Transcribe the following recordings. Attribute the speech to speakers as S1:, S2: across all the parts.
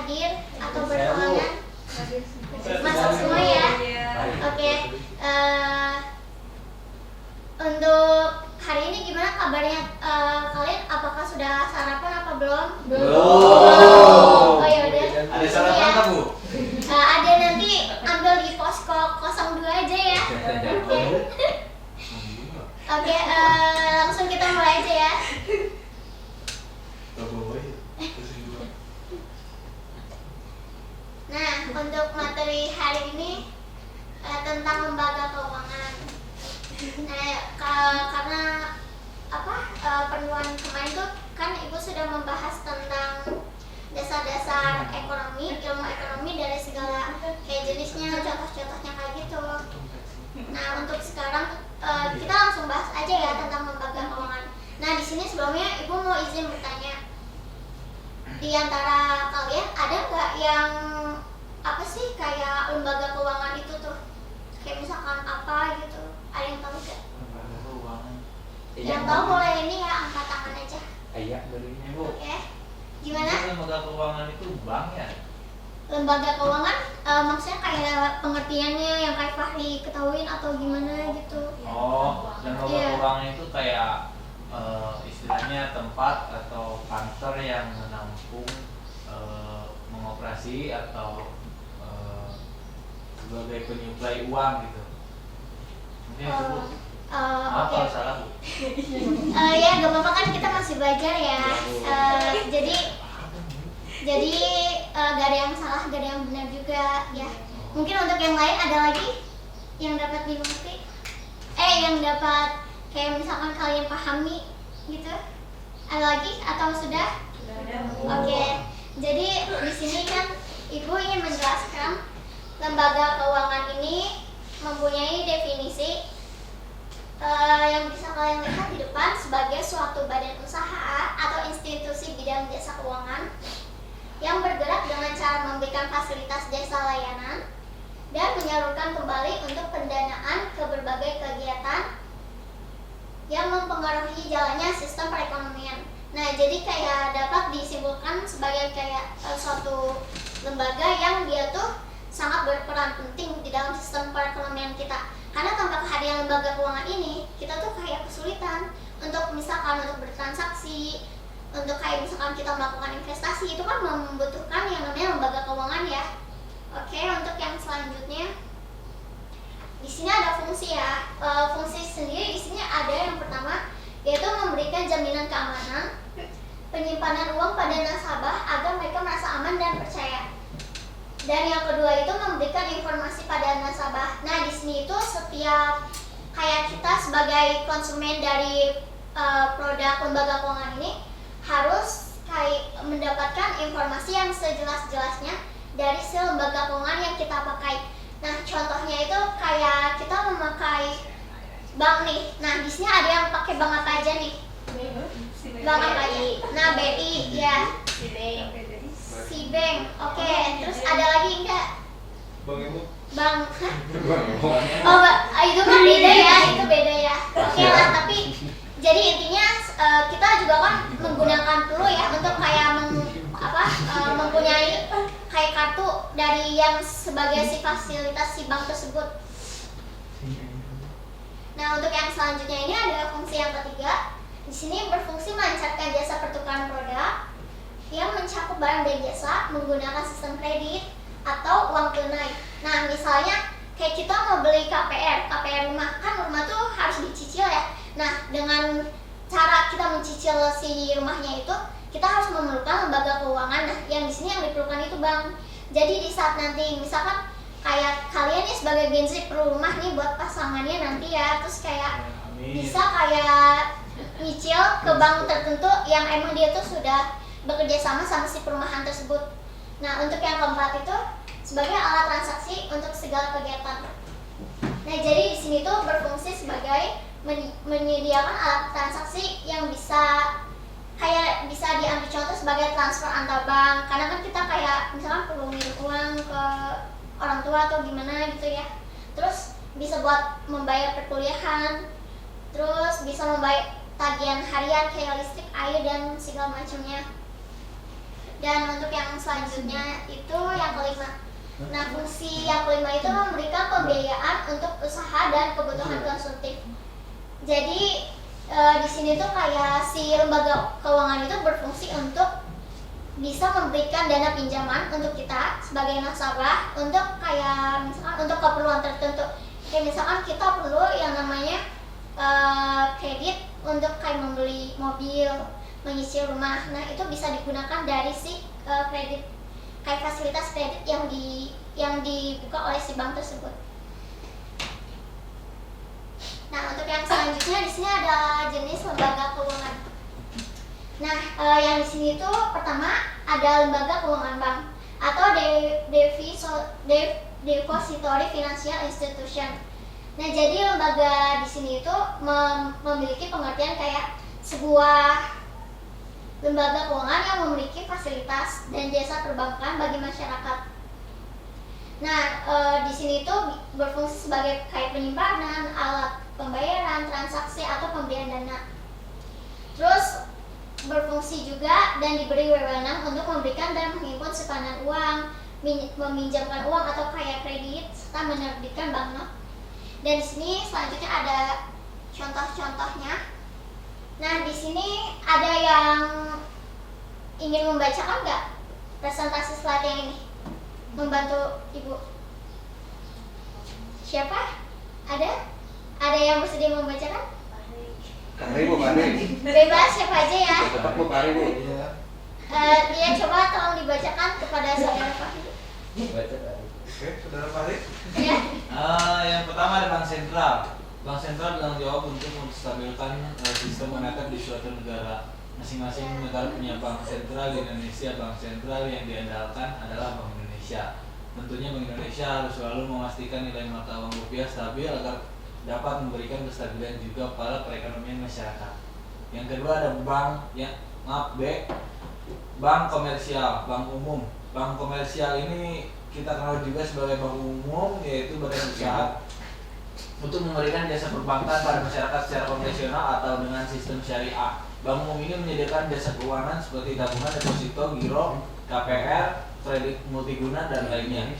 S1: hadir atau berhalangan? Masuk semua ya? Oke. Untuk hari ini gimana kabarnya kalian? Apakah sudah sarapan apa belum?
S2: Belum.
S1: Oh ya udah.
S2: Ada sarapan nggak, Bu?
S1: Ada, nanti ambil di posko 02 aja ya. Oke, langsung kita mulai aja ya. Nah, untuk materi hari ini tentang lembaga keuangan. Nah, karena pertemuan kemarin tuh kan Ibu sudah membahas tentang dasar-dasar ekonomi, ilmu ekonomi dari segala kayak jenisnya, contoh-contohnya kayak gitu. Nah, untuk sekarang kita langsung bahas aja ya tentang lembaga keuangan. Nah, di sini sebelumnya Ibu mau izin bertanya. Di antara kalian ada nggak yang apa sih kayak lembaga keuangan itu tuh? Kayak misalkan apa gitu? Ada yang tahu nggak?
S2: Lembaga keuangan.
S1: Yang tahu boleh ini ya, angkat tangan aja.
S2: Iya, berinya, Bu.
S1: Oke. Gimana?
S2: Lembaga keuangan itu bank ya?
S1: Lembaga keuangan maksudnya kayak pengertiannya yang kayak Fahri ketahuin atau gimana gitu?
S2: Oh, lembaga
S1: Iya.
S2: keuangan itu kayak istilahnya tempat atau kantor yang menampung mengoperasi atau sebagai penyuplai uang gitu. Mungkin itu, Bu. Maaf
S1: Oke.
S2: kalau salah, Bu.
S1: Ya gak apa-apa, kan kita masih belajar ya. Jadi gak ada yang salah, gak ada yang benar juga ya. Mungkin untuk yang lain ada lagi yang dapat dimengerti? Yang dapat kayak misalkan kalian pahami gitu? Ada lagi atau sudah? Oke. Jadi di sini kan Ibu ingin menjelaskan lembaga keuangan ini mempunyai definisi yang bisa kalian lihat di depan sebagai suatu badan usaha atau institusi bidang jasa keuangan yang bergerak dengan cara memberikan fasilitas jasa layanan dan menyalurkan kembali untuk pendanaan ke berbagai kegiatan yang mempengaruhi jalannya sistem perekonomian. Nah, jadi kayak dapat disimpulkan sebagai kayak suatu lembaga yang dia tuh sangat berperan penting di dalam sistem perekonomian kita. Karena tanpa kehadiran lembaga keuangan ini, kita tuh kayak kesulitan untuk misalkan untuk bertransaksi, untuk kayak misalkan kita melakukan investasi, itu kan membutuhkan yang namanya lembaga keuangan ya. Oke, untuk yang selanjutnya di sini ada fungsi ya. Fungsi sendiri di sini ada yang pertama yaitu memberikan jaminan keamanan, penyimpanan uang pada nasabah agar mereka merasa aman dan percaya. Dan yang kedua itu memberikan informasi pada nasabah. Nah, di sini itu setiap kayak kita sebagai konsumen dari produk lembaga keuangan ini harus kayak mendapatkan informasi yang sejelas-jelasnya dari si lembaga keuangan yang kita pakai. Nah, contohnya itu kayak kita memakai bank nih. Nah, di sini ada yang pakai bank apa aja nih? Bank apa aja? Nah, BI ya. Cbank. Oke. Terus ada lagi enggak? Bank. Oh, itu kan beda ya. Itu beda ya. Oke lah, tapi jadi intinya kita juga kan menggunakan dulu ya untuk kayak mempunyai kayak kartu dari yang sebagai si fasilitas si bank tersebut. Nah, untuk yang selanjutnya ini ada fungsi yang ketiga. Di sini berfungsi melancarkan jasa pertukaran produk yang mencakup barang dan jasa menggunakan sistem kredit atau uang tunai. Nah, misalnya kayak kita mau beli KPR rumah, kan rumah tuh harus dicicil ya. Nah, dengan cara kita mencicil si rumahnya itu, kita harus memerlukan lembaga keuangan. Nah, yang di sini yang diperlukan itu bank. Jadi di saat nanti misalkan kayak kalian nih sebagai Gen Z perlu rumah nih buat pasangannya nanti ya, terus kayak bisa kayak nyicil ke bank tertentu yang emang dia tuh sudah bekerja sama si perumahan tersebut. Nah, untuk yang keempat itu sebagai alat transaksi untuk segala kegiatan. Nah, jadi di sini tuh berfungsi sebagai menyediakan alat transaksi yang bisa kayak bisa diambil contoh sebagai transfer antar bank. Karena kan kita kayak misalkan perlu ngirim uang ke orang tua atau gimana gitu ya. Terus bisa buat membayar perkuliahan, terus bisa membayar tagihan harian kayak listrik, air dan segala macamnya. Dan untuk yang selanjutnya itu yang kelima. Nah, fungsi yang kelima itu memberikan pembiayaan untuk usaha dan kebutuhan konsumtif. Jadi di sini tuh kayak si lembaga keuangan itu berfungsi untuk bisa memberikan dana pinjaman untuk kita sebagai nasabah untuk kayak misalkan untuk keperluan tertentu. Kayak misalkan kita perlu yang namanya kredit untuk kayak membeli mobil, mengisi rumah. Nah, itu bisa digunakan dari si kredit, kayak fasilitas kredit yang dibuka oleh si bank tersebut. Nah, untuk yang selanjutnya di sini ada jenis lembaga keuangan. Nah, yang di sini itu pertama ada lembaga keuangan bank atau depository financial institution. Nah, jadi lembaga di sini itu memiliki pengertian kayak sebuah lembaga keuangan yang memiliki fasilitas dan jasa perbankan bagi masyarakat. Nah, di sini itu berfungsi sebagai kayak penyimpanan, alat pembayaran, transaksi atau pemberian dana. Terus berfungsi juga dan diberi wewenang untuk memberikan dan menghimpun simpanan uang, meminjamkan uang atau kayak kredit, serta menerbitkan banknot. Dan di sini selanjutnya ada contoh-contohnya. Nah, di sini ada yang ingin membacakan nggak presentasi slide yang ini? Membantu Ibu. Siapa? Ada? Ada yang bersedia membacakan?
S3: Bu,
S1: Bebas siapa aja ya.
S3: cepat Bu, Bu.
S1: Dia coba tolong dibacakan kepada saudara Fahri.
S3: Oke, Saudara Fahri.
S1: Ya.
S2: Yang pertama ada bank sentral. Bank sentral bertanggung jawab untuk menstabilkan sistem moneter di suatu negara. Masing-masing negara punya bank sentral. Di Indonesia, bank sentral yang diandalkan adalah Bank Indonesia. Tentunya Bank Indonesia harus selalu memastikan nilai mata uang rupiah stabil agar dapat memberikan kestabilan juga pada perekonomian masyarakat. Yang kedua ada bank komersial, bank umum. Bank komersial ini kita kenal juga sebagai bank umum, yaitu badan usaha untuk memberikan jasa perbankan pada masyarakat secara konvensional atau dengan sistem syariah. Bank umum ini menyediakan jasa keuangan seperti tabungan, deposito, giro, KPR, kredit multiguna dan lainnya.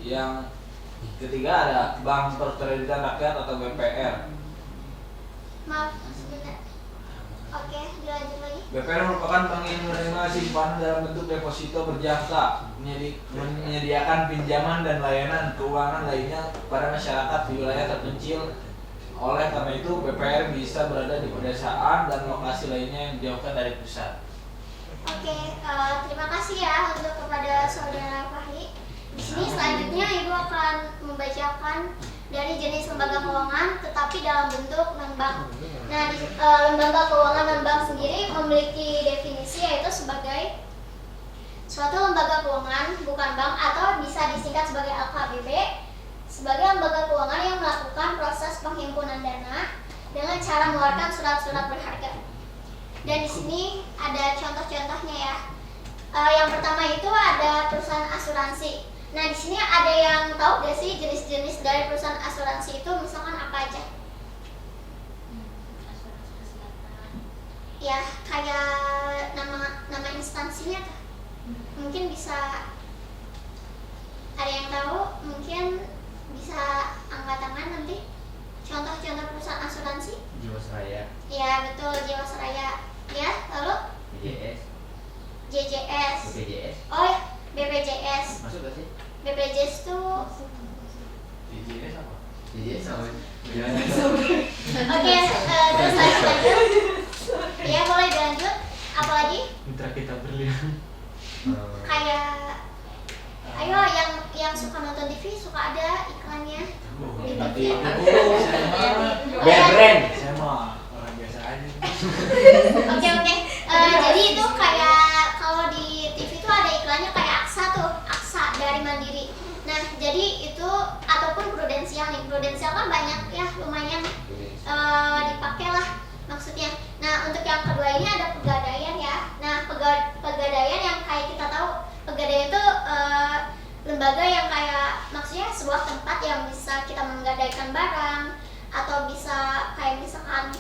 S2: Yang ketiga ada Bank Perkreditan Rakyat atau BPR.
S1: Maaf, sebentar. Oke, dilanjut lagi.
S2: BPR merupakan bank yang menerima simpanan dalam bentuk deposito berjangka, menyediakan pinjaman dan layanan keuangan lainnya pada masyarakat di wilayah terpencil. Oleh karena itu, BPR bisa berada di pedesaan dan lokasi lainnya yang dijauhkan dari pusat.
S1: Oke, terima kasih ya untuk kepada saudara Fahri. Di sini selanjutnya Ibu akan membacakan dari jenis lembaga keuangan tetapi dalam bentuk non-bank. Nah, lembaga keuangan non-bank sendiri memiliki definisi yaitu sebagai suatu lembaga keuangan bukan bank atau bisa disingkat sebagai LKBB, sebagai lembaga keuangan yang melakukan proses penghimpunan dana dengan cara mengeluarkan surat-surat berharga. Dan di sini ada contoh-contohnya ya. Yang pertama itu ada perusahaan asuransi. Nah, di sini ada yang tahu gak sih jenis-jenis dari perusahaan asuransi itu misalkan apa aja? Ya, kayak nama instansinya tuh. Mungkin bisa ada yang tahu, mungkin bisa angkat tangan nanti. Contoh-contoh perusahaan asuransi?
S3: Jiwasraya.
S1: Ya, betul, Jiwasraya. Ya, lalu JJS.
S3: BPJS.
S1: Oh ya, BPJS.
S3: Masuk gak sih?
S1: BPJS tuh
S2: JJS apa?
S3: JJS sama.
S1: oke, terus lanjut. Ya, boleh dilanjut. Apalagi?
S2: Mitra kita berlian.
S1: Kayak ayo yang suka nonton TV suka ada iklannya.
S2: Nanti
S3: Brand.
S2: saya mah orang biasa aja.
S1: Oke. Jadi itu kayak kalau di TV itu ada iklannya kayak Aksa dari Mandiri. Nah, jadi itu ataupun Prudensial nih. Prudensial kan banyak ya, lumayan dipakai lah maksudnya. Nah, untuk yang kedua ini ada Pegadaian ya. Nah, Pegadaian yang kayak kita tahu, Pegadaian itu lembaga yang kayak maksudnya sebuah tempat yang bisa kita menggadaikan barang atau bisa kayak misalkan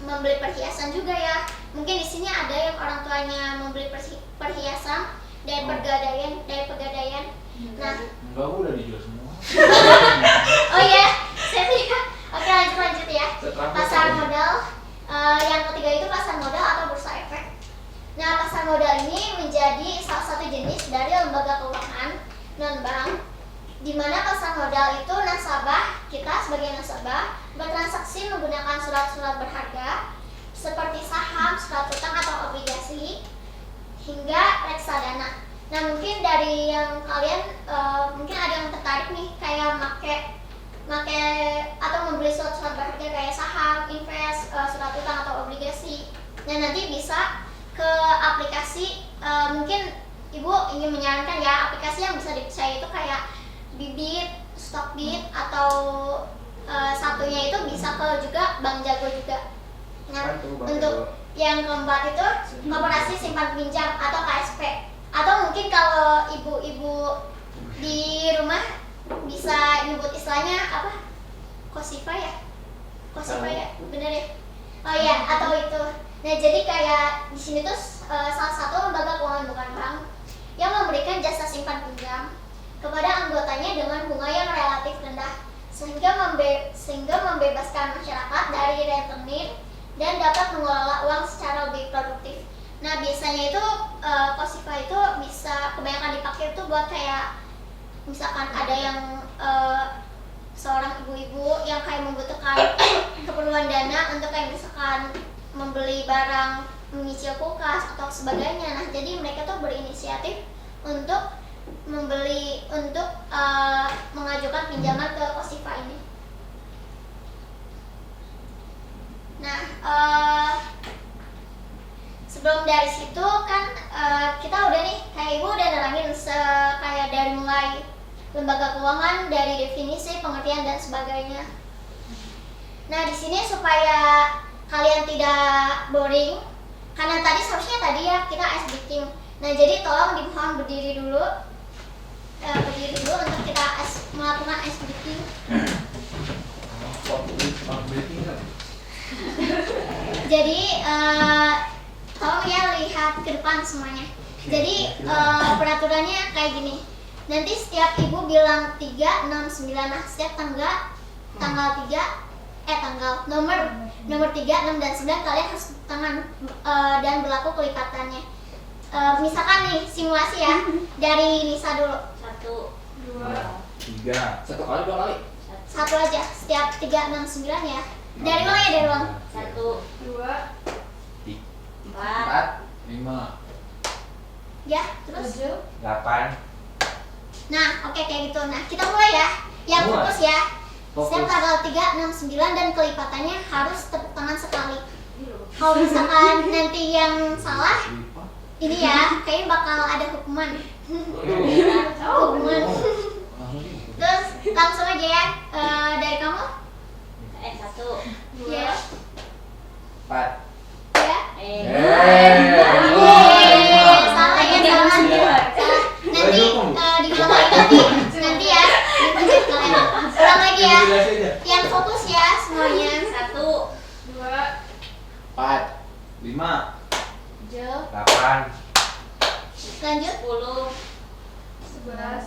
S1: membeli perhiasan juga ya. mungkin di sini ada yang orang tuanya membeli perhiasan dari pegadaian. Nah,
S2: Enggak, gua udah dijual semua.
S1: oh ya, saya lihat. Oke, lanjut ya. Pasar modal. Yang ketiga itu pasar modal atau bursa efek. Nah, pasar modal ini menjadi salah satu jenis dari lembaga keuangan non-bank, di mana pasar modal itu nasabah, kita sebagai nasabah bertransaksi menggunakan surat-surat berharga seperti saham, surat utang atau obligasi, hingga reksadana. Nah, mungkin dari yang kalian mungkin ada yang tertarik nih kayak make atau membeli surat-surat berharga kayak saham, invest, surat utang atau obligasi. Nah, nanti bisa ke aplikasi, mungkin ibu ingin menyarankan ya aplikasi yang bisa dipercaya itu kayak Bibit, Stockbit, atau satunya itu bisa ke juga Bank Jago juga. Nah, untuk yang keempat itu Koperasi Simpan Pinjam atau KSP. Atau mungkin kalau ibu-ibu di rumah bisa nyebut istilahnya apa? Kosifa ya, bener ya? Oh iya, atau itu. Nah, jadi kayak di sini tuh salah satu lembaga keuangan bukan bank yang memberikan jasa simpan pinjam kepada anggotanya dengan bunga yang relatif rendah, sehingga membebaskan masyarakat dari rentenir dan dapat mengelola uang secara lebih produktif. Nah, biasanya itu Kosifa itu bisa kebanyakan dipakai itu buat kayak misalkan ada yang seorang ibu-ibu yang kayak membutuhkan keperluan dana untuk kayak misalkan membeli barang, menyicil kulkas atau sebagainya. Nah, jadi mereka tuh berinisiatif untuk mengajukan pinjaman ke Kosifa ini. Nah, sebelum dari situ kan kita udah nih, kayak ibu udah nerangin kayak dari mulai lembaga keuangan, dari definisi, pengertian dan sebagainya. Nah, di sini supaya kalian tidak boring, karena seharusnya tadi ya kita ice breaking. Nah, jadi tolong dimohon berdiri dulu untuk kita melakukan ice breaking. Jadi tolong ya lihat ke depan semuanya. Jadi peraturannya kayak gini. Nanti setiap ibu bilang 3, 6, 9. Nah, setiap nomor 3, 6 dan 9 kalian harus tangan dan berlaku kelipatannya. Misalkan nih simulasi ya dari Nisa dulu.
S4: 1, 2,
S3: 3. 1 kali 2 kali.
S1: 1 aja. Setiap 3, 6, 9 ya. Dari ulang ya, dari ulang.
S4: 1, 2,
S3: 4,
S2: 5.
S1: Ya, terus.
S3: 8.
S1: Nah, oke kayak gitu. Nah, kita mulai ya. Yang fokus ya. Setiap tanggal 3, 6, 9 dan kelipatannya harus tepuk tangan sekali. Kalau misalkan nanti yang salah, ini ya, kayaknya bakal ada hukuman. Hukuman. Terus langsung aja ya. Dari kamu?
S4: 1, 2,
S1: Ya.
S3: 4.
S1: Ya. Salah ya, salah. Nanti diulang lagi nanti ya. Dipencet kalian. Ulang lagi ya. Yang fokus ya semuanya.
S4: 1, 2,
S3: 4,
S2: 5.
S3: 8.
S1: Lanjut.
S4: 10,
S5: 11,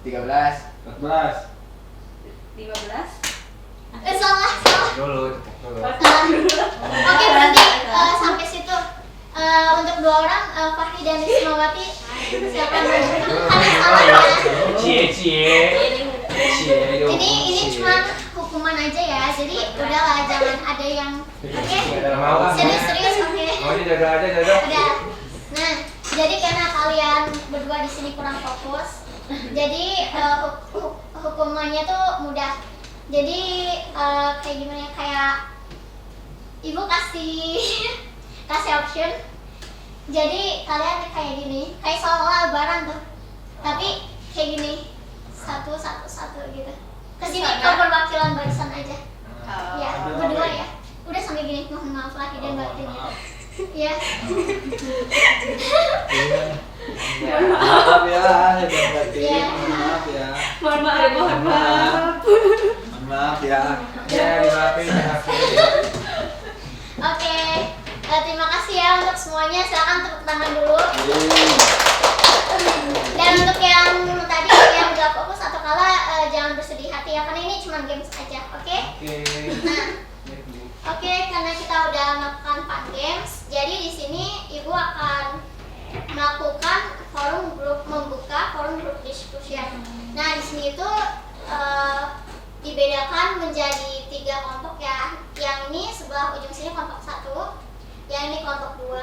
S3: 13.
S2: 14.
S4: 15.
S1: Salah.
S3: Dulu.
S1: Oke, berarti sampai situ. Untuk 2 orang, Fahri dan Rismawati, silakan kalian salah ya.
S3: Cie.
S1: Ini cuma hukuman aja ya. Jadi udahlah, jangan ada yang serius oke.
S3: Mau jodoh aja jodoh.
S1: Udah. Nah, jadi karena kalian berdua di sini kurang fokus, jadi hukumannya tuh mudah. Jadi kayak gimana ya, kayak ibu kasih option. Jadi kalian kayak gini, kayak seolah-olah lebaran tuh, tapi kayak gini, satu gitu. Kesini ke perwakilan barisan aja. Ya, berdua ya. Udah sampai gini, mohon maaf lahir dan batin gitu. Ya.
S2: Maaf ya, maaf ya.
S5: mohon maaf.
S2: Maaf ya.
S3: Ya, dimaafin.
S1: Oke. semuanya, silakan tepuk tangan dulu. Dan untuk yang tadi yang gak fokus atau kalah jangan bersedih hati ya, karena ini cuma games aja, oke? Nah, oke, karena kita udah melakukan 4 games, jadi di sini ibu akan melakukan membuka forum grup diskusi. Nah, di sini itu dibedakan menjadi 3 kelompok ya. Yang ini sebelah ujung sini kelompok 1, yang ini kelompok 2,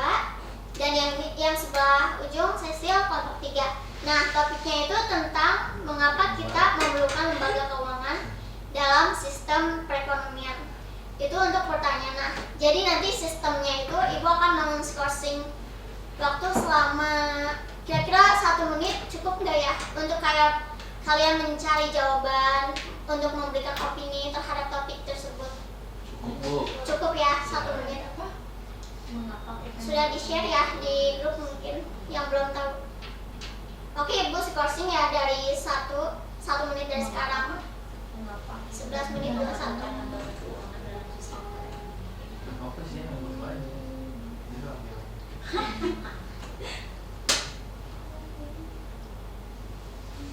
S1: dan yang sebelah ujung sesil kelompok 3. Nah, topiknya itu tentang mengapa kita memerlukan lembaga keuangan dalam sistem perekonomian. Itu untuk pertanyaan. Nah, jadi nanti sistemnya itu ibu akan men-sourcing waktu selama kira-kira 1 menit, cukup nggak ya untuk kayak kalian mencari jawaban untuk memberikan opini terhadap topik tersebut? Cukup ya 1 menit. Sudah di-share ya di grup mungkin yang belum tahu. Oke, ibu scoursing ya dari 1 menit dari sekarang. 11 menit 21.
S2: Apa sih yang mau aja?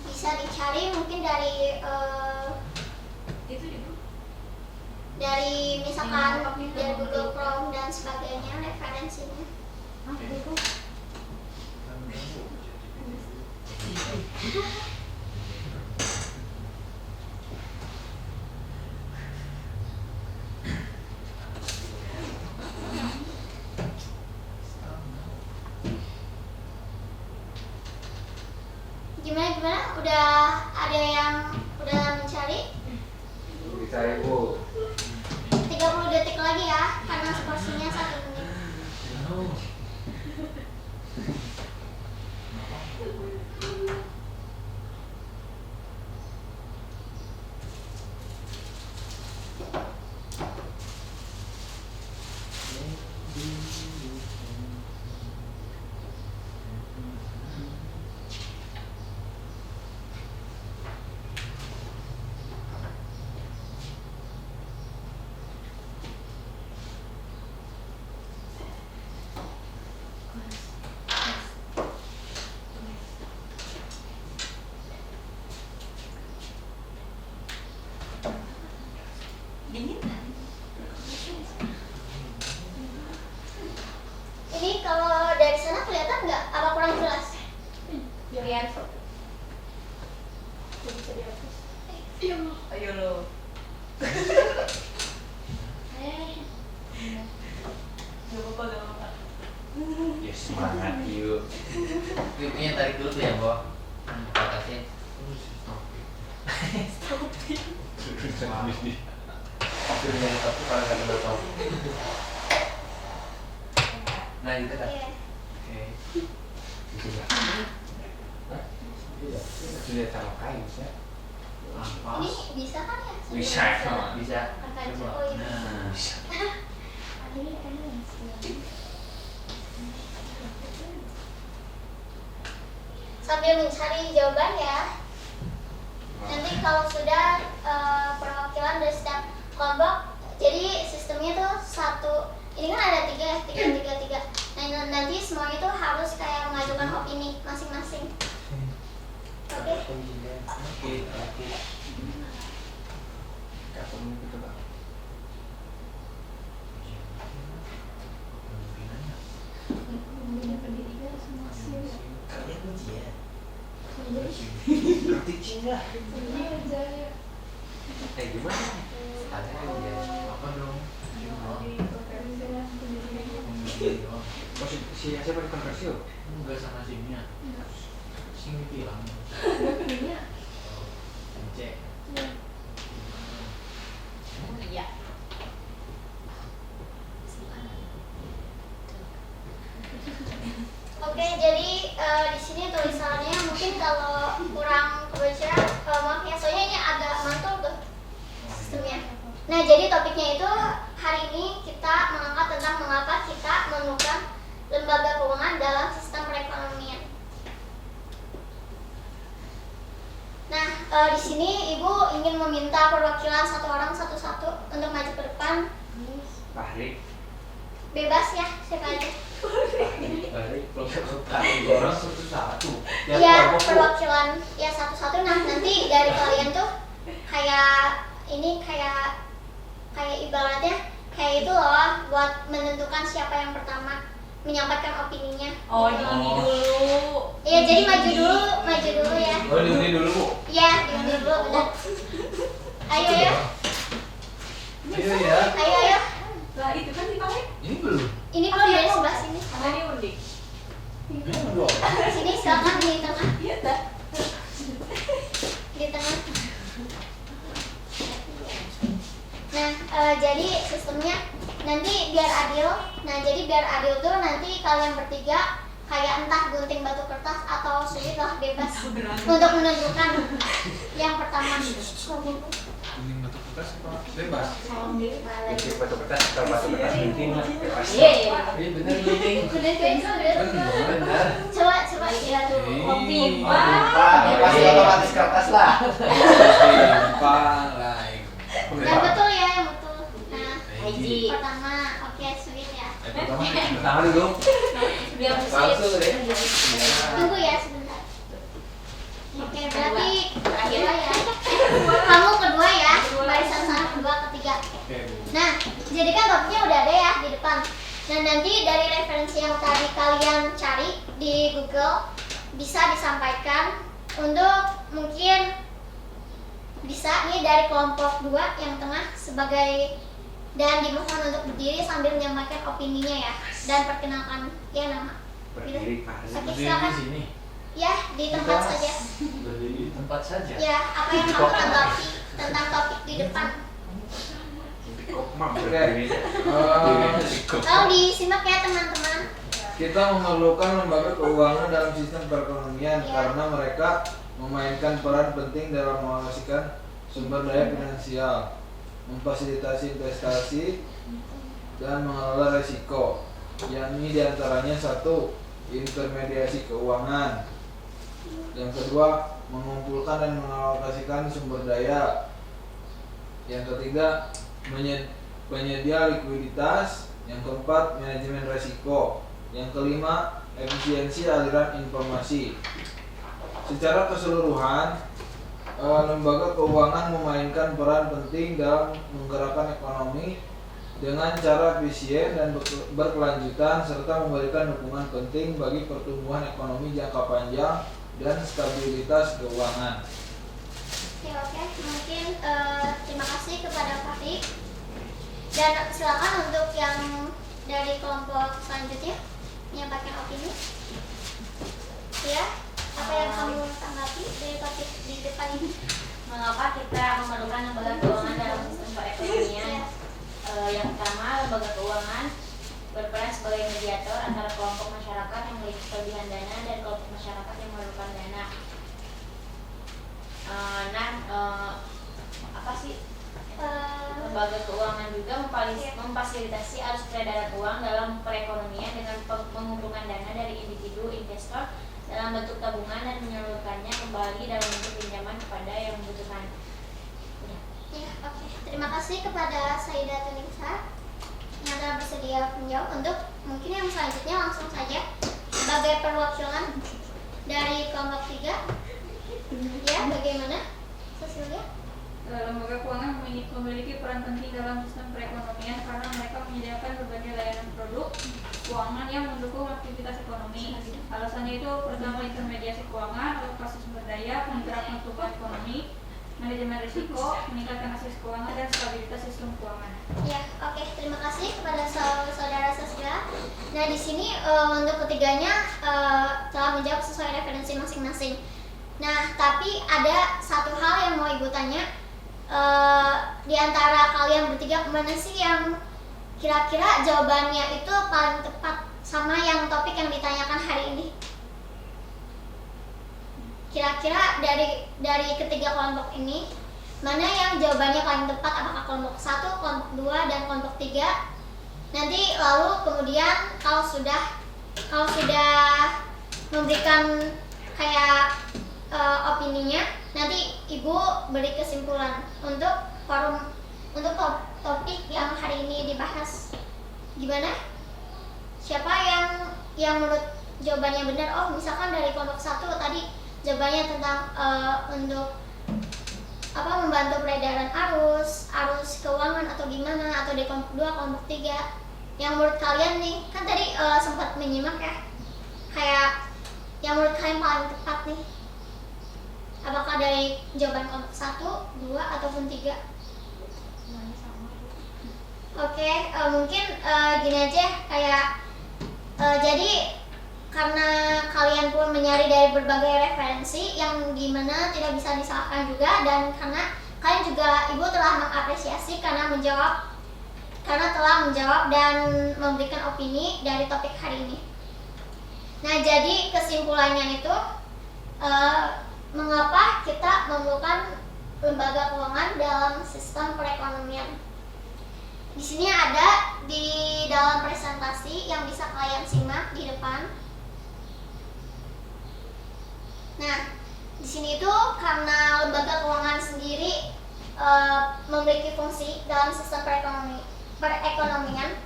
S1: Bisa dicari mungkin dari misalkan dari Google Chrome dan sebagainya referensinya. Gimana? Udah ada yang udah mencari?
S3: Dicari Bu.
S1: 30 detik lagi ya, karena porsinya 1 menit. Ini kalau dari sana kelihatan nggak? Apa kurang jelas?
S4: Lihat. Ayo lo. Gak apa-apa.
S3: Ya semangat yuk.
S6: Klipnya tarik dulu tuh ya, Bo. Atasnya.
S3: Suruh nyari topi kalau nggak ada topi.
S6: Nah, gitu kan.
S1: Iya.
S6: Oke.
S3: Sudah sama kain ya.
S1: Ini bisa kan ya?
S3: Bisa.
S6: Bisa.
S1: Angkat
S6: Coba.
S1: oh iya.
S6: Nah.
S1: Sambil mencari jawaban ya. Nanti kalau sudah perwakilan dari setiap kelompok, jadi sistemnya tuh ini kan ada 3. Nah, nanti semuanya tuh harus kayak mengajukan opini masing-masing. Oke.
S6: Oke.
S3: Kapan gitu Bang?
S6: Kalian ujian. Teaching lah. Gimana? Tanya ujian. Apa dong?
S3: Si siapa dikonversi yuk?
S2: Enggak sama simnya. Sim hilang. Cek.
S4: Iya.
S1: Oke, jadi di sini tulisannya mungkin kalau kurang kebaca, maaf ya, soalnya ini agak mantul tuh sistemnya. Nah, jadi topiknya itu hari ini kita mengangkat tentang mengapa kita memerlukan lembaga keuangan dalam sistem perekonomian. Nah, di sini ibu ingin meminta perwakilan satu orang satu-satu untuk maju ke depan.
S3: Fahri.
S1: Bebas ya, siapa aja.
S2: orang satu-satu. Tiap
S1: Iya,
S2: kelompok tuh
S1: perwakilan ya satu-satu. Nah, nanti dari kalian tuh kayak ini kayak ibaratnya kayak itu loh buat menentukan siapa yang pertama menyampaikan opininya.
S4: Oh, diundi dulu.
S1: Iya, jadi maju dulu ya.
S2: Oh, diundi dulu, Bu.
S1: Iya, diundi dulu benar. Ayo ya.
S2: Iya ya.
S1: Ayo.
S4: Lah itu kan dipakai.
S2: Ini belum.
S1: Ini belum dari sebelah sini.
S4: Mana diundi?
S1: Sini silakan di tengah.
S4: Iya dah.
S1: Di tengah. Nah, jadi sistemnya nanti biar adil. Nah, jadi biar adil tuh nanti kalian bertiga kayak entah gunting batu kertas atau sulit lah bebas untuk menentukan yang pertama.
S2: Ini batu kertas apa? Bebas.
S3: Gunting batu kertas, kalau batu kertas gunting lah. Bebas.
S4: Iya.
S2: Iya benar gunting. Benar.
S1: Coba ya tuh.
S4: Kopi,
S3: Pak, ya pasti otomatis kertas lah.
S2: Gampang lah.
S1: Yang betul ya, yang betul. Nah,
S4: Haji.
S1: pertama, oke, sulit ya.
S2: Pertama dulu.
S4: Biar
S2: Langsung deh.
S1: Tunggu ya sebentar. Oke, berarti
S4: Terakhir.
S1: kedua ya. Kamu kedua ya, barisan sana kedua, ketiga.
S2: Oke, Bu.
S1: Nah, jadi kan topiknya udah ada ya di depan. Nah, nanti dari referensi yang tadi kalian cari di Google bisa disampaikan untuk mungkin bisa nih dari kelompok 2 yang tengah sebagai dan dimohon untuk berdiri sambil menyampaikan opininya ya dan perkenalkan ya nama.
S3: Berdiri, Pak.
S1: Oke,
S2: Berdiri di
S1: silakan.
S2: sini.
S1: Ya, di tempat saja.
S2: Berdiri di tempat saja.
S1: Ya, apa yang kamu tanggapi tentang topik di depan?
S3: Mam,
S2: Oke.
S3: berdiri.
S1: Tolong disimak ya teman-teman.
S2: Kita memerlukan lembaga keuangan dalam sistem perekonomian
S1: Ya.
S2: karena mereka memainkan peran penting dalam mengalokasikan sumber daya finansial, memfasilitasi investasi, dan mengelola risiko, yakni diantaranya 1. Intermediasi keuangan, yang kedua mengumpulkan dan mengalokasikan sumber daya, yang ketiga penyedia likuiditas, yang keempat manajemen risiko, yang kelima efisiensi aliran informasi. Secara keseluruhan, lembaga keuangan memainkan peran penting dalam menggerakkan ekonomi dengan cara efisien dan berkelanjutan serta memberikan dukungan penting bagi pertumbuhan ekonomi jangka panjang dan stabilitas keuangan.
S1: Oke, mungkin terima kasih kepada Fatih dan silakan untuk yang dari kelompok selanjutnya menyampaikan opini. Ya, apa yang kamu tanggapi dari topik di depan ini?
S4: Mengapa kita memerlukan lembaga keuangan dalam sistem perekonomian? Yang pertama, lembaga keuangan berperan sebagai mediator antara kelompok masyarakat yang memiliki kelebihan dana dan kelompok masyarakat yang memerlukan dana. Lembaga keuangan juga memfasilitasi arus peredaran uang dalam perekonomian dengan mengumpulkan dana dari individu investor dalam bentuk tabungan dan menyalurkannya kembali dalam bentuk pinjaman kepada yang membutuhkan.
S1: Ya, oke. Terima kasih kepada Saida Tuningsa yang telah bersedia menjawab. Untuk mungkin yang selanjutnya langsung saja sebagai perwakilan dari kelompok 3. Ya, bagaimana? Cecilia?
S5: Lembaga keuangan memiliki peran penting dalam sistem perekonomian karena mereka menyediakan berbagai layanan produk keuangan yang mendukung aktivitas ekonomi. Alasannya itu pertama intermediasi keuangan, alokasi sumber daya, penggerak pertumbuhan ekonomi, manajemen risiko, meningkatkan akses keuangan dan stabilitas sistem keuangan.
S1: Ya, oke. Terima kasih kepada saudara Cecilia. Nah, di sini untuk ketiganya telah menjawab sesuai referensi masing-masing. Nah, tapi ada satu hal yang mau Ibu tanya. Di antara kalian bertiga mana sih yang kira-kira jawabannya itu paling tepat sama yang topik yang ditanyakan hari ini? Kira-kira dari ketiga kelompok ini mana yang jawabannya paling tepat? Apakah kelompok 1, kelompok 2, dan kelompok 3? Nanti lalu kemudian kalau sudah memberikan kayak opininya, nanti Ibu beri kesimpulan untuk topik yang hari ini dibahas. Gimana? siapa yang menurut jawabannya benar. Oh, misalkan dari kelompok 1 tadi jawabannya tentang untuk membantu peredaran arus keuangan atau gimana, atau di kelompok 2, kelompok 3. Yang menurut kalian nih, kan tadi sempat menyimak ya, kayak yang menurut kalian paling tepat nih, apakah dari jawaban kelompok 1, 2, ataupun 3? Oke, mungkin gini aja, kayak jadi karena kalian pun mencari dari berbagai referensi yang gimana tidak bisa disalahkan juga, dan karena kalian juga, Ibu telah mengapresiasi karena telah menjawab dan memberikan opini dari topik hari ini. Nah, jadi kesimpulannya itu mengapa kita memerlukan lembaga keuangan dalam sistem perekonomian. Di sini ada di dalam presentasi yang bisa kalian simak di depan. Nah, di sini itu karena lembaga keuangan sendiri memiliki fungsi dalam sistem perekonomian,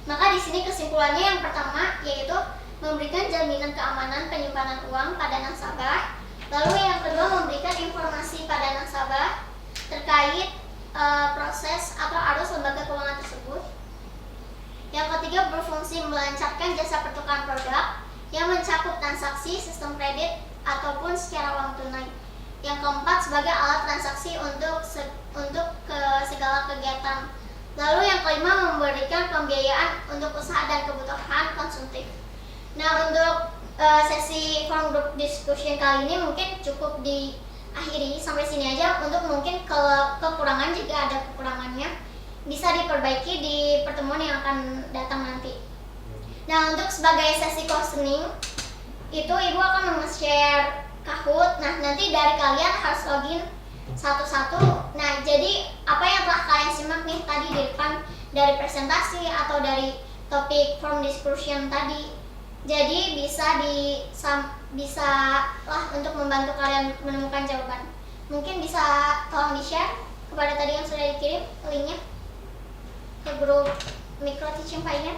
S1: maka di sini kesimpulannya yang pertama yaitu memberikan jaminan keamanan penyimpanan uang pada nasabah. Lalu yang kedua, memberikan informasi pada nasabah terkait proses atau arus lembaga keuangan tersebut. Yang ketiga, berfungsi melancarkan jasa pertukaran produk yang mencakup transaksi, sistem kredit, ataupun secara uang tunai. Yang keempat, sebagai alat transaksi untuk segala kegiatan. Lalu yang kelima, memberikan pembiayaan untuk usaha dan kebutuhan konsumtif. Nah, untuk sesi forum group discussion kali ini mungkin cukup diakhiri sampai sini aja. Untuk mungkin kalau kekurangan, jika ada kekurangannya, bisa diperbaiki di pertemuan yang akan datang nanti. Nah, untuk sebagai sesi questioning itu Ibu akan share Kahoot. Nah, nanti dari kalian harus login satu-satu. Nah, jadi apa yang telah kalian simak nih tadi di depan dari presentasi atau dari topik forum discussion tadi, jadi bisa lah untuk membantu kalian menemukan jawaban. Mungkin bisa tolong di-share kepada tadi yang sudah dikirim linknya ke grup Micro Teaching Pioneer.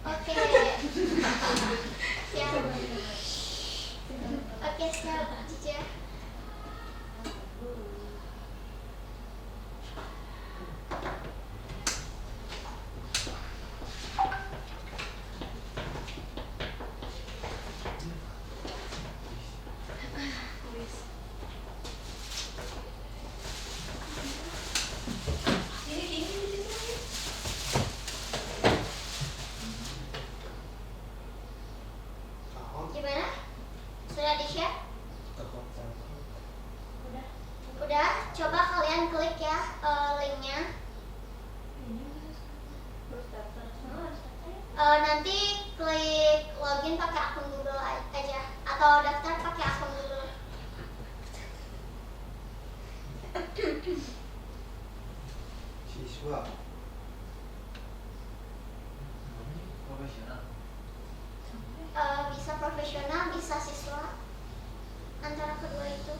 S1: Oke. Siap. Oke, siap, Cica. Gimana? Sudah di-share? Udah, coba kalian klik ya linknya. Nanti klik login pakai akun Google aja, atau daftar pakai akun Google.
S3: Siswa.
S6: Profesional.
S1: Bisa profesional, bisa siswa, antara kedua itu.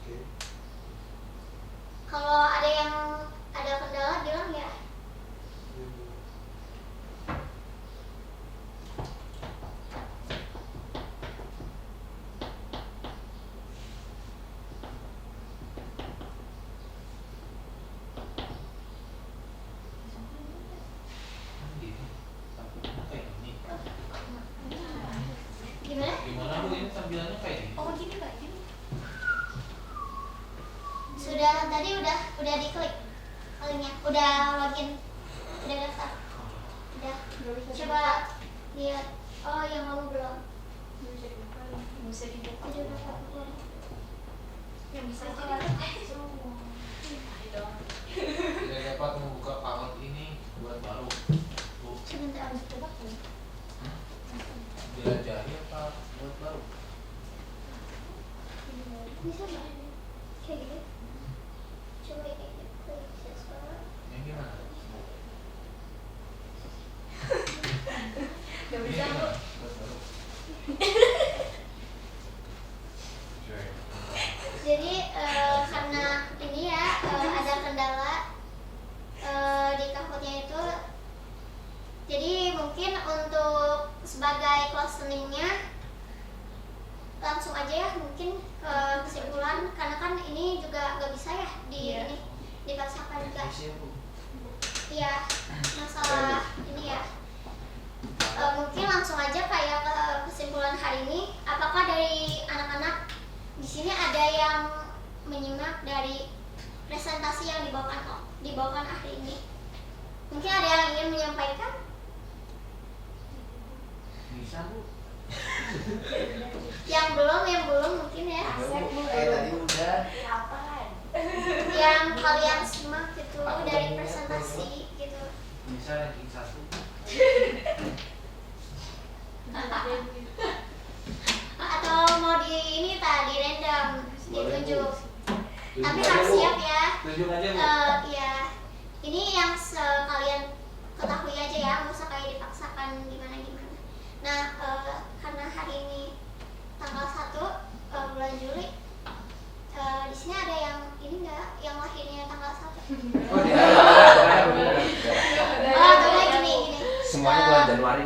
S3: Oke.
S1: Kalau ada yang ada kendala bilang ya. Gimana?
S2: Gimana Bu, ini tampilannya kayak gini?
S1: Oh gini Pak, gini. Sudah tadi udah diklik linknya, udah login, udah daftar, udah. Coba lihat. Oh yang kamu belum.
S4: Bisa dibuka.
S1: Udah daftar belum?
S4: Yang bisa dibuka.
S2: Tidak dapat membuka account ini buat baru. Bu,
S1: Sebentar.
S2: jelajahi apa buat baru?
S1: Bisa nggak? Kayak gitu. Coba kayak gitu. Klik sesuatu.
S2: Yang gimana?
S4: Gak bisa, Bu.
S2: Buat baru.
S1: Jadi mungkin untuk sebagai closingnya langsung aja ya mungkin ke kesimpulan, karena kan ini juga nggak bisa ya ini dipaksakan juga. Iya, masalah ini ya. Mungkin langsung aja kayak ke kesimpulan hari ini. Apakah dari anak-anak di sini ada yang menyimak dari presentasi yang dibawakan hari ini? Mungkin ada yang ingin menyampaikan?
S2: Bisa Bu.
S1: Yang belum mungkin ya.
S6: Tadi udah.
S1: Yang kalian simak gitu dari presentasi gitu.
S2: Bisa ranking 1.
S1: Atau mau di ini tadi random ditunjuk. Tapi harus siap ya.
S2: Tunjuk aja Bu.
S1: Iya. Ini yang kalian ketahui aja ya, nggak usah kayak dipaksakan gimana. Nah, karena hari ini tanggal 1 bulan Juli, di sini ada yang ini nggak, yang lahirnya tanggal 1?
S3: Oh, dia.
S1: Oh, tuh gini.
S3: Semuanya bulan Januari.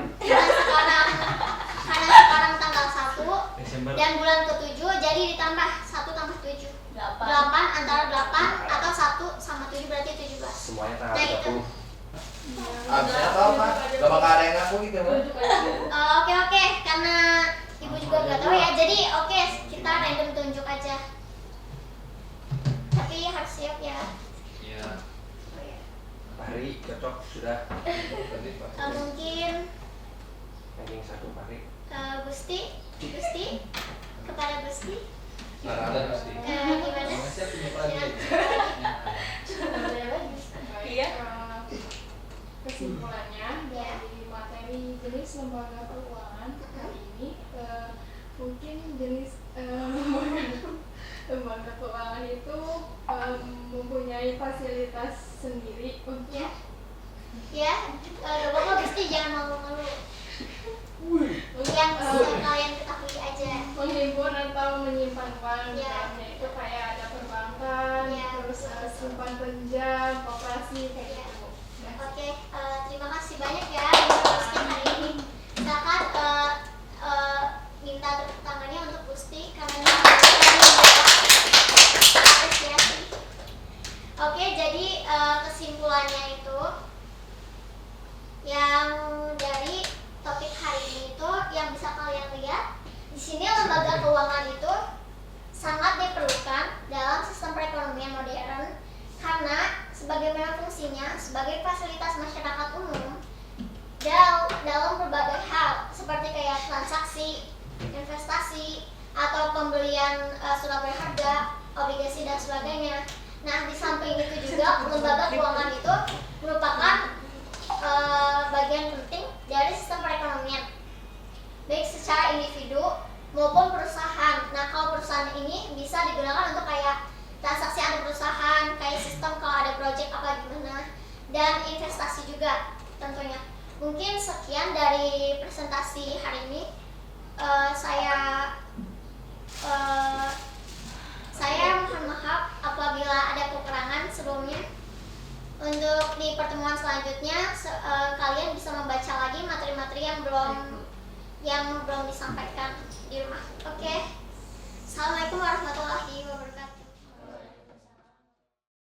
S1: Karena sekarang tanggal 1
S2: Desember.
S1: dan bulan ke-7, jadi ditambah 1 tambah 7. 8 antara 8 atau 1 sama 7 berarti 17.
S3: Semuanya tanggal
S1: Nah, itu.
S3: 30.
S6: Abisnya apa Pak? Gak bakal ada yang ngaku gitu Pak.
S1: Oke, karena ibu juga nggak tahu ya, jadi oke, kita random tunjuk aja. Tapi harus siap ya.
S6: Iya.
S1: Oh, ya.
S3: Hari cocok sudah.
S1: Mungkin
S3: Ranking 1 Hari.
S1: Gusti, kepada Gusti,
S6: Ada pasti.
S1: gimana?
S2: Masih tunjuk lagi.
S5: Iya. Kesimpulannya dari materi jenis lembaga keuangan kali ini, mungkin jenis lembaga keuangan itu mempunyai fasilitas sendiri untuk
S1: Ya, gak apa-apa Gusti, jangan malu-malu. Yang kalian ketahui aja.
S5: menghimpun atau menyimpan uang.
S1: Ya.
S5: Misalnya itu kayak ada perbankan,
S1: Ya.
S5: terus simpan pinjam, koperasi kayak
S1: Ya.
S5: gitu.
S1: Oke, terima kasih banyak ya informasinya hari ini. Silakan minta tepuk tangannya untuk Gusti karena apresiasi. Oke, jadi kesimpulannya itu yang dari topik hari ini itu yang bisa kalian lihat di sini, lembaga keuangan itu sangat diperlukan dalam sistem perekonomian modern karena sebagaimana fungsinya sebagai fasilitas masyarakat umum dalam berbagai hal seperti kayak transaksi, investasi, atau pembelian surat berharga, obligasi dan sebagainya. Nah, di samping itu juga lembaga keuangan itu merupakan bagian penting dari sistem perekonomian, baik secara individu maupun perusahaan. Nah, kalau perusahaan ini bisa digunakan untuk kayak transaksi antar perusahaan, kayak sistem kalau ada project apa gimana, dan investasi juga tentunya. Mungkin sekian dari presentasi hari ini. Saya mohon maaf apabila ada kekurangan sebelumnya. Untuk di pertemuan selanjutnya kalian bisa membaca lagi materi-materi yang belum disampaikan di rumah. Oke.